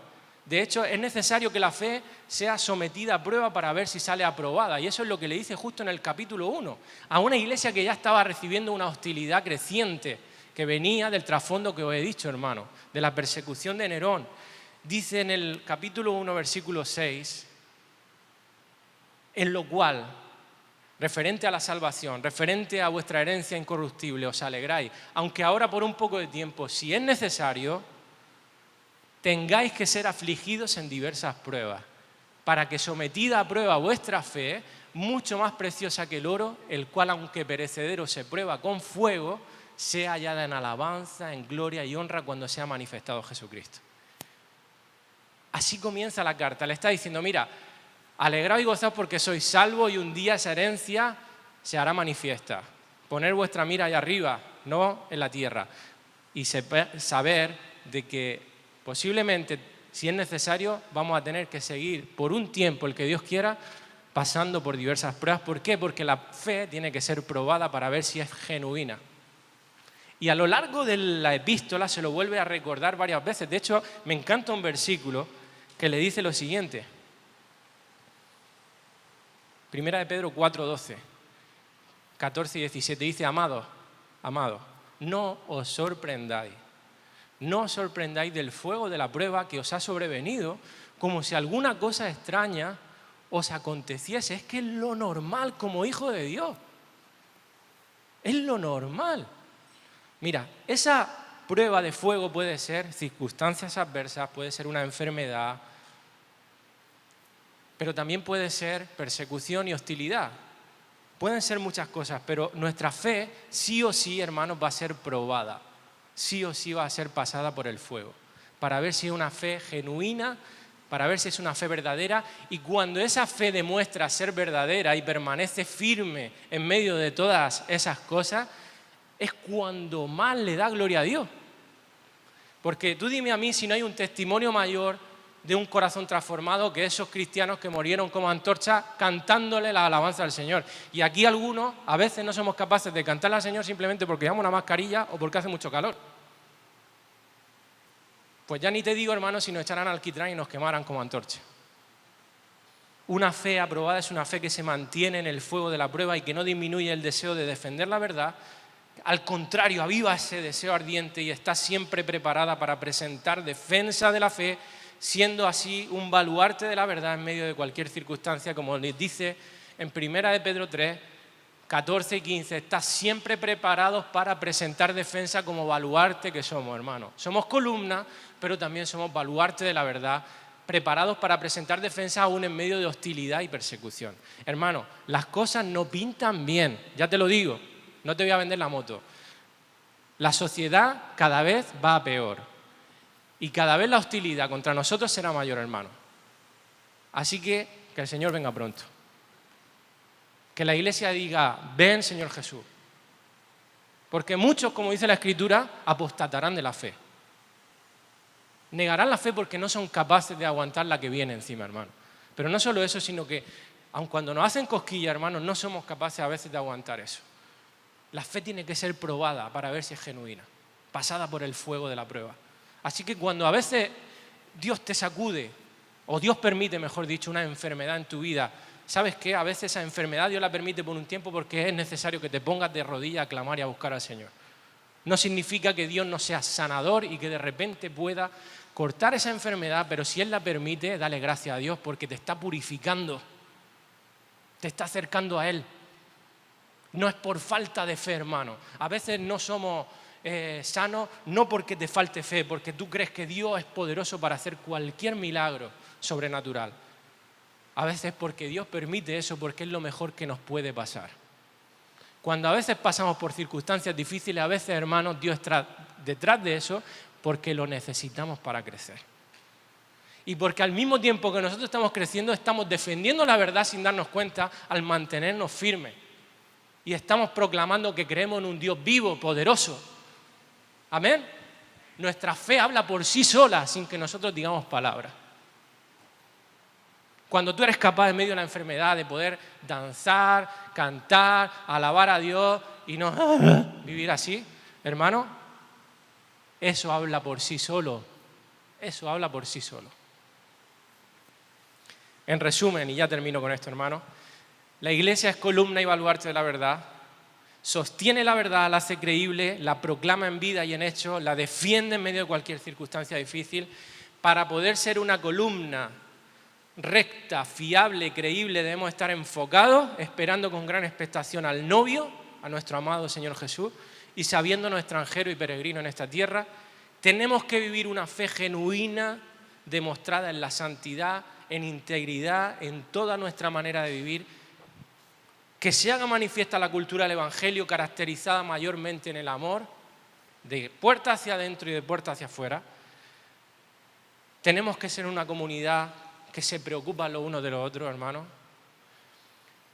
De hecho, es necesario que la fe sea sometida a prueba para ver si sale aprobada. Y eso es lo que le dice justo en el capítulo 1, a una iglesia que ya estaba recibiendo una hostilidad creciente, que venía del trasfondo que os he dicho, hermano, de la persecución de Nerón. Dice en el capítulo 1, versículo 6, en lo cual, referente a la salvación, referente a vuestra herencia incorruptible, os alegráis, aunque ahora por un poco de tiempo, si es necesario, tengáis que ser afligidos en diversas pruebas, para que sometida a prueba vuestra fe, mucho más preciosa que el oro, el cual aunque perecedero se prueba con fuego, sea hallada en alabanza, en gloria y honra cuando sea manifestado Jesucristo. Así comienza la carta, le está diciendo, mira, alegraos y gozaos porque sois salvos y un día esa herencia se hará manifiesta. Poner vuestra mira allá arriba, no en la tierra, y saber de que posiblemente, si es necesario, vamos a tener que seguir por un tiempo, el que Dios quiera, pasando por diversas pruebas. ¿Por qué? Porque la fe tiene que ser probada para ver si es genuina. Y a lo largo de la epístola se lo vuelve a recordar varias veces. De hecho, me encanta un versículo que le dice lo siguiente. Primera de Pedro 4:12, 14 y 17, dice, amados, no os sorprendáis. No os sorprendáis del fuego de la prueba que os ha sobrevenido, como si alguna cosa extraña os aconteciese. Es que es lo normal como hijo de Dios. Es lo normal. Mira, esa prueba de fuego puede ser circunstancias adversas, puede ser una enfermedad, pero también puede ser persecución y hostilidad. Pueden ser muchas cosas, pero nuestra fe sí o sí, hermanos, va a ser probada. Sí o sí va a ser pasada por el fuego, para ver si es una fe genuina, para ver si es una fe verdadera, y cuando esa fe demuestra ser verdadera y permanece firme en medio de todas esas cosas, es cuando más le da gloria a Dios. Porque tú dime a mí si no hay un testimonio mayor de un corazón transformado que esos cristianos que murieron como antorchas cantándole la alabanza al Señor. Y aquí algunos a veces no somos capaces de cantarle al Señor simplemente porque llevamos una mascarilla o porque hace mucho calor. Pues ya ni te digo, hermano, si nos echaran alquitrán y nos quemaran como antorcha. Una fe aprobada es una fe que se mantiene en el fuego de la prueba y que no disminuye el deseo de defender la verdad. Al contrario, aviva ese deseo ardiente y está siempre preparada para presentar defensa de la fe, siendo así un baluarte de la verdad en medio de cualquier circunstancia, como les dice en 1 de Pedro 3, 14 y 15, está siempre preparados para presentar defensa como baluarte que somos, hermanos. Somos columna, pero también somos baluarte de la verdad preparados para presentar defensa aún en medio de hostilidad y persecución. Hermano, las cosas no pintan bien, ya te lo digo, no te voy a vender la moto. La sociedad cada vez va a peor y cada vez la hostilidad contra nosotros será mayor, hermano. Así que el Señor venga pronto. Que la iglesia diga, ven Señor Jesús. Porque muchos, como dice la Escritura, apostatarán de la fe. Negarán la fe porque no son capaces de aguantar la que viene encima, hermano. Pero no solo eso, sino que, aun cuando nos hacen cosquillas, hermano, no somos capaces a veces de aguantar eso. La fe tiene que ser probada para ver si es genuina, pasada por el fuego de la prueba. Así que cuando a veces Dios te sacude, o Dios permite, mejor dicho, una enfermedad en tu vida, ¿sabes qué? A veces esa enfermedad Dios la permite por un tiempo porque es necesario que te pongas de rodillas a clamar y a buscar al Señor. No significa que Dios no sea sanador y que de repente pueda cortar esa enfermedad, pero si Él la permite, dale gracias a Dios porque te está purificando, te está acercando a Él. No es por falta de fe, hermano. A veces no somos sanos no porque te falte fe, porque tú crees que Dios es poderoso para hacer cualquier milagro sobrenatural. A veces porque Dios permite eso porque es lo mejor que nos puede pasar. Cuando a veces pasamos por circunstancias difíciles, a veces, hermanos, Dios está detrás de eso porque lo necesitamos para crecer. Y porque al mismo tiempo que nosotros estamos creciendo, estamos defendiendo la verdad sin darnos cuenta al mantenernos firmes. Y estamos proclamando que creemos en un Dios vivo, poderoso. Amén. Nuestra fe habla por sí sola sin que nosotros digamos palabras. Cuando tú eres capaz en medio de la enfermedad de poder danzar, cantar, alabar a Dios y no vivir así, hermano, eso habla por sí solo. Eso habla por sí solo. En resumen, y ya termino con esto, hermano, la iglesia es columna y baluarte de la verdad, sostiene la verdad, la hace creíble, la proclama en vida y en hecho, la defiende en medio de cualquier circunstancia difícil. Para poder ser una columna recta, fiable, creíble, debemos estar enfocados, esperando con gran expectación al novio, a nuestro amado Señor Jesús, y sabiéndonos extranjero y peregrino en esta tierra. Tenemos que vivir una fe genuina, demostrada en la santidad, en integridad, en toda nuestra manera de vivir, que se haga manifiesta la cultura del Evangelio, caracterizada mayormente en el amor, de puerta hacia adentro y de puerta hacia afuera. Tenemos que ser una comunidad que se preocupa los unos de los otros, hermanos.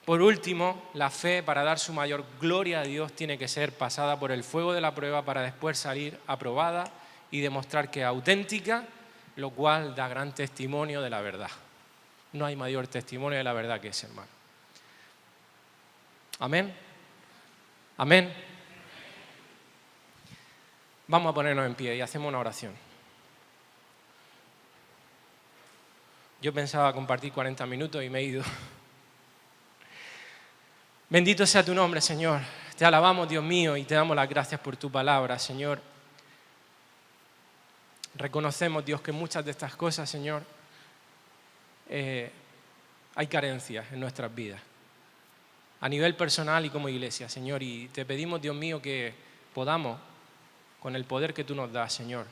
Por último, la fe, para dar su mayor gloria a Dios, tiene que ser pasada por el fuego de la prueba para después salir aprobada y demostrar que es auténtica, lo cual da gran testimonio de la verdad. No hay mayor testimonio de la verdad que ese, hermano. Amén. Amén. Vamos a ponernos en pie y hacemos una oración. Yo pensaba compartir 40 minutos y me he ido. Bendito sea tu nombre, Señor. Te alabamos, Dios mío, y te damos las gracias por tu palabra, Señor. Reconocemos, Dios, que muchas de estas cosas, Señor, hay carencias en nuestras vidas, a nivel personal y como iglesia, Señor. Y te pedimos, Dios mío, que podamos, con el poder que tú nos das, Señor,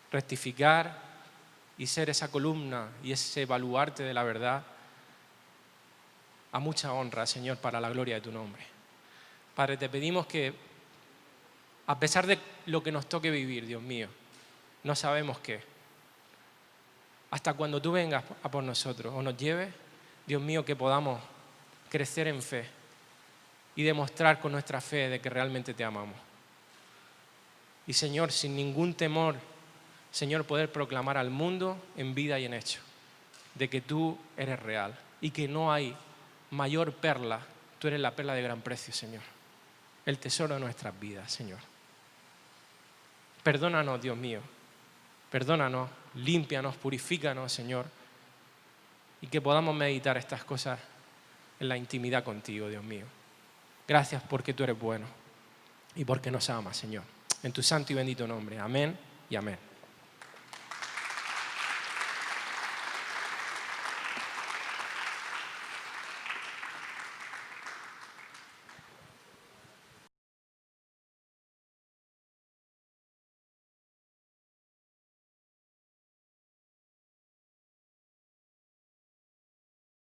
rectificar y ser esa columna y ese baluarte de la verdad a mucha honra, Señor, para la gloria de tu nombre. Padre, te pedimos que, a pesar de lo que nos toque vivir, Dios mío, no sabemos qué, hasta cuando tú vengas a por nosotros o nos lleves, Dios mío, que podamos crecer en fe y demostrar con nuestra fe de que realmente te amamos. Y, Señor, sin ningún temor, Señor, poder proclamar al mundo en vida y en hecho de que tú eres real y que no hay mayor perla. Tú eres la perla de gran precio, Señor, el tesoro de nuestras vidas, Señor. Perdónanos, Dios mío, perdónanos, límpianos, purifícanos, Señor, y que podamos meditar estas cosas en la intimidad contigo, Dios mío. Gracias porque tú eres bueno y porque nos amas, Señor. En tu santo y bendito nombre. Amén y amén.